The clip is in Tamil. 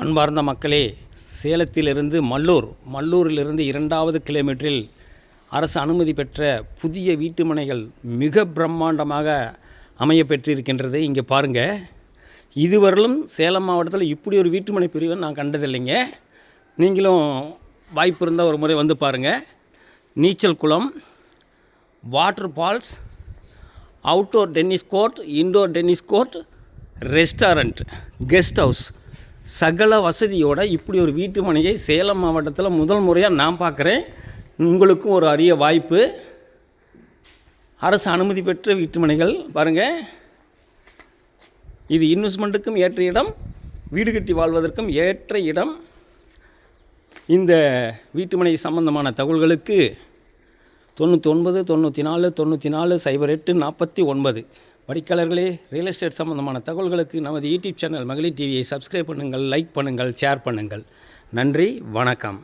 அன்பார்ந்த மக்களே, சேலத்திலிருந்து மல்லூரிலிருந்து 2வது கிலோமீட்டரில் அரசு அனுமதி பெற்ற புதிய வீட்டுமனைகள் மிக பிரம்மாண்டமாக அமைய பெற்றிருக்கின்றது. இங்கே பாருங்கள், இதுவரையிலும் சேலம் மாவட்டத்தில் இப்படி ஒரு வீட்டுமனை பிரிவை நான் கண்டதில்லைங்க. நீங்களும் வாய்ப்பு இருந்தால் ஒரு முறை வந்து பாருங்கள். நீச்சல் குளம், water falls, outdoor tennis court, indoor tennis court, restaurant, guest house, சகல வசதியோடு இப்படி ஒரு வீட்டு மனையை சேலம் மாவட்டத்தில் முதல் முறையாக நான் பார்க்குறேன். உங்களுக்கும் ஒரு அரிய வாய்ப்பு. அரசு அனுமதி பெற்ற வீட்டுமனைகள் பாருங்கள். இது இன்வெஸ்ட்மெண்ட்டுக்கும் ஏற்ற இடம், வீடு கட்டி வாழ்வதற்கும் ஏற்ற இடம். இந்த வீட்டுமனை சம்பந்தமான தகவல்களுக்கு 99 94 94 08 49 படிக்காளர்களே, ரியல் எஸ்டேட் சம்பந்தமான தகவல்களுக்கு நமது யூடியூப் சேனல் மகளிர் டிவியை சப்ஸ்கிரைப் பண்ணுங்கள், லைக் பண்ணுங்கள், ஷேர் பண்ணுங்கள். நன்றி, வணக்கம்.